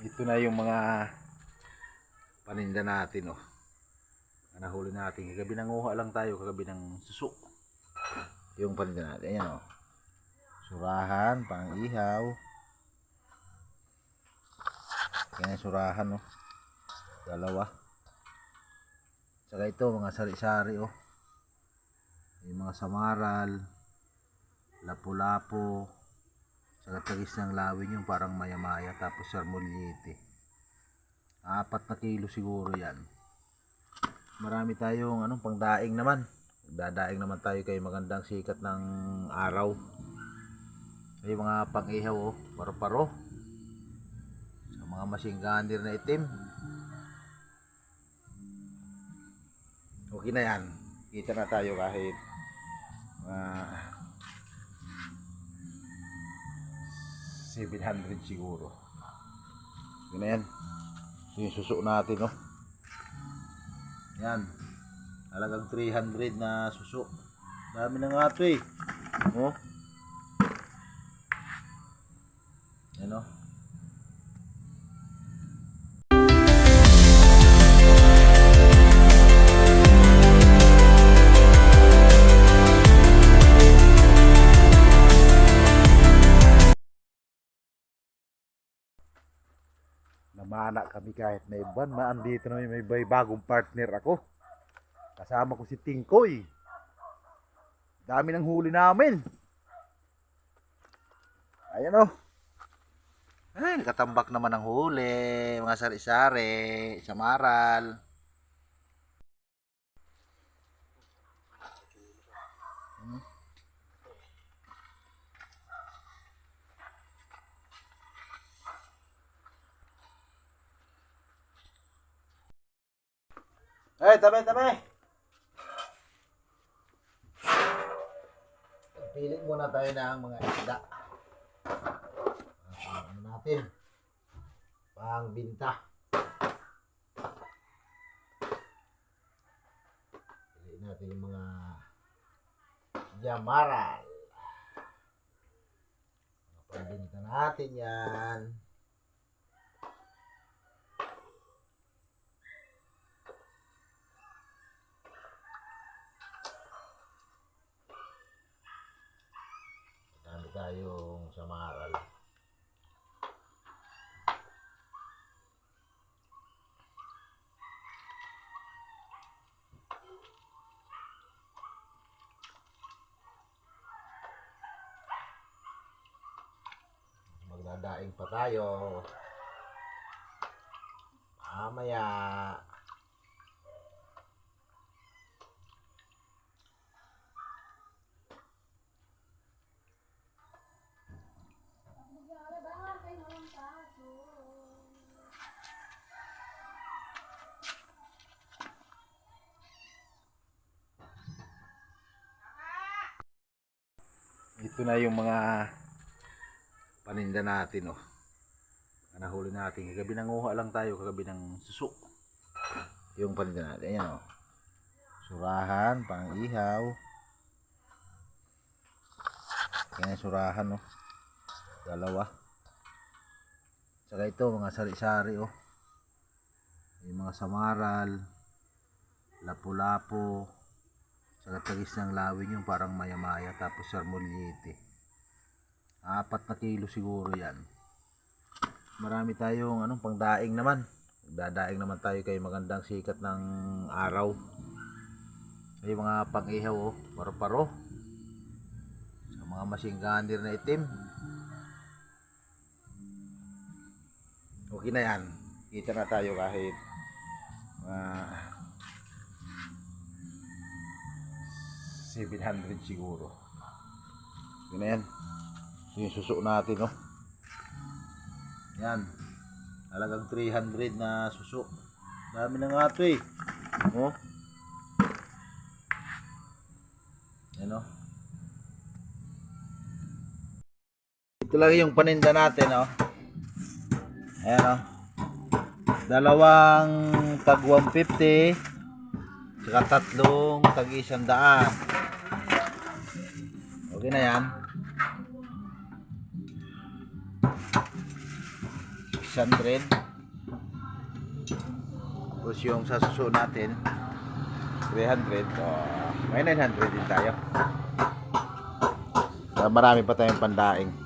Ito na yung mga paninda natin, oh. Nahuli natin. Kagabi nanguha lang tayo, kagabi ng suso. Yung paninda natin. Ayan, oh. Surahan, pang ihaw. Yan yung surahan, oh. Dalawa. Saka ito, mga sari-sari, oh. Yung mga samaral, lapu-lapo, saka tagis ng lawin yung parang maya-maya, tapos sarmoliete. 4 na kilo siguro yan. Marami tayong pangdaing naman. Dadaing naman tayo kay magandang sikat ng araw. May mga pang-ihaw, oh, paro-paro. Sa mga masinggandir na itim. Okay na yan. Kita na tayo kahit 700 siguro. Yun na yan. Yung suso natin, oh. Yan. Halagang 300 na suso. Dami na nga ito, eh. Oh. Yan, oh. Namana kami kahit may buwan. Andito na may bagong partner ako. Kasama ko si Tingkoy. Dami ng huli namin. Ayan, oh. Ay, nakatambak naman ng huli. Mga sari-sari, samaral. Ay, tabi. Pilit muna tayo ng mga isda. Ano natin? Pangbinta. Piliin natin yung mga jamaral. Pangbinta natin yan. Dami tayong samaral. Magdadaing pa tayo mamaya. Ito na yung mga paninda natin, oh. Nahuli natin. Kagabi nanguha lang tayo, kagabi ng suso. Yung paninda natin. Ayan, oh. Surahan, pang ihaw. Yan yung surahan, oh. Dalawa. Saka ito, mga sari-sari, oh. Yung mga samaral, lapu-lapo, saka tagis ng lawin yung parang maya-maya, tapos sarmoliete. 4 na kilo siguro yan. Marami tayong pangdaing naman. Dadaing naman tayo kay magandang sikat ng araw. May mga pang-ihaw, oh, paro-paro. Sa mga masinggandir na itim. Okay na yan. Kita na tayo kahit 700 siguro. Yun na yan. Yung suso natin, oh. Yan. Halagang 300 na suso. Dami na nga ito, eh. Oh. Yan, oh. Ito lang yung paninda natin, oh. Ayan, oh. Dalawang tag 150, saka 3 tag 100. Okay na yan. 600. Tapos yung sa suso natin 300. May 900 din tayo. Marami pa tayong pandaing.